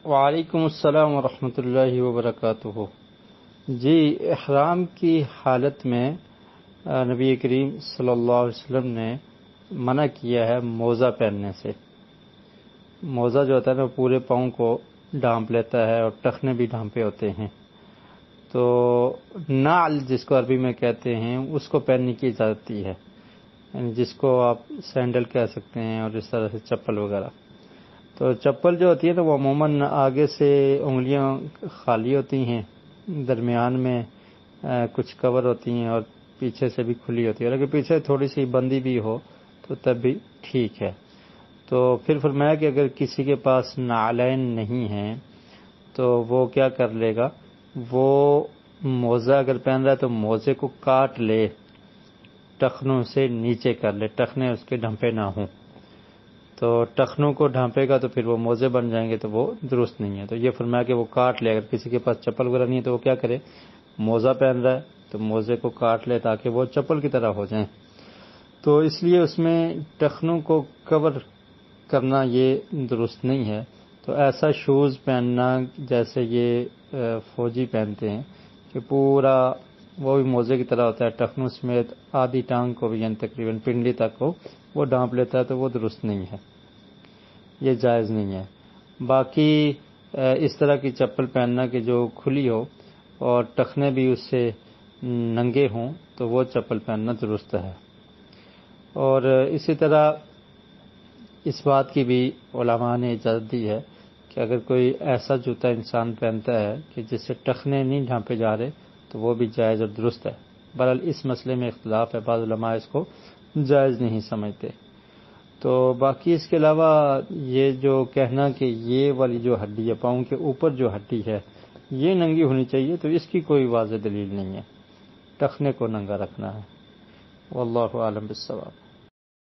وعلیکم السلام ورحمۃ اللہ وبرکاتہ۔ جی، احرام کی حالت میں نبی کریم صلی اللہ علیہ وسلم نے منع کیا ہے موزہ پہننے سے۔ موزہ جو ہوتا ہے نا پورے پاؤں کو ڈھانپ لیتا ہے اور ٹخنے بھی ڈھانپے ہوتے ہیں، تو نعل جس کو عربی میں کہتے ہیں اس کو پہننے کی اجازت دی ہے، یعنی جس کو آپ سینڈل کہہ سکتے ہیں، اور اس طرح سے چپل وغیرہ۔ تو چپل جو ہوتی ہے تو وہ عموماً آگے سے انگلیاں خالی ہوتی ہیں، درمیان میں کچھ کور ہوتی ہیں، اور پیچھے سے بھی کھلی ہوتی ہے، اور اگر پیچھے تھوڑی سی بندی بھی ہو تو تب بھی ٹھیک ہے۔ تو پھر فرمایا کہ اگر کسی کے پاس نعلین نہیں ہیں تو وہ کیا کر لے گا، وہ موزہ اگر پہن رہا ہے تو موزے کو کاٹ لے، ٹخنوں سے نیچے کر لے، ٹخنے اس کے ڈھنپے نہ ہوں۔ تو ٹخنوں کو ڈھانپے گا تو پھر وہ موزے بن جائیں گے، تو وہ درست نہیں ہے۔ تو یہ فرمایا کہ وہ کاٹ لے، اگر کسی کے پاس چپل وغیرہ نہیں ہے تو وہ کیا کرے، موزہ پہن رہا ہے تو موزے کو کاٹ لے تاکہ وہ چپل کی طرح ہو جائیں۔ تو اس لیے اس میں ٹخنوں کو کور کرنا یہ درست نہیں ہے۔ تو ایسا شوز پہننا جیسے یہ فوجی پہنتے ہیں کہ پورا وہ بھی موزے کی طرح ہوتا ہے، ٹخنوں سمیت آدھی ٹانگ کو بھی، یعنی تقریباً پنڈلی تک کو وہ ڈھانپ لیتا ہے، تو وہ درست نہیں ہے، یہ جائز نہیں ہے۔ باقی اس طرح کی چپل پہننا کہ جو کھلی ہو اور ٹخنے بھی اس سے ننگے ہوں تو وہ چپل پہننا درست ہے۔ اور اسی طرح اس بات کی بھی علماء نے اجازت دی ہے کہ اگر کوئی ایسا جوتا انسان پہنتا ہے کہ جس سے ٹخنے نہیں ڈھانپے جا رہے تو وہ بھی جائز اور درست ہے۔ بہرحال اس مسئلے میں اختلاف ہے، بعض علماء اس کو جائز نہیں سمجھتے۔ تو باقی اس کے علاوہ یہ جو کہنا کہ یہ والی جو ہڈی ہے، پاؤں کے اوپر جو ہڈی ہے یہ ننگی ہونی چاہیے، تو اس کی کوئی واضح دلیل نہیں ہے، ٹخنے کو ننگا رکھنا ہے۔ واللہ اعلم بالصواب۔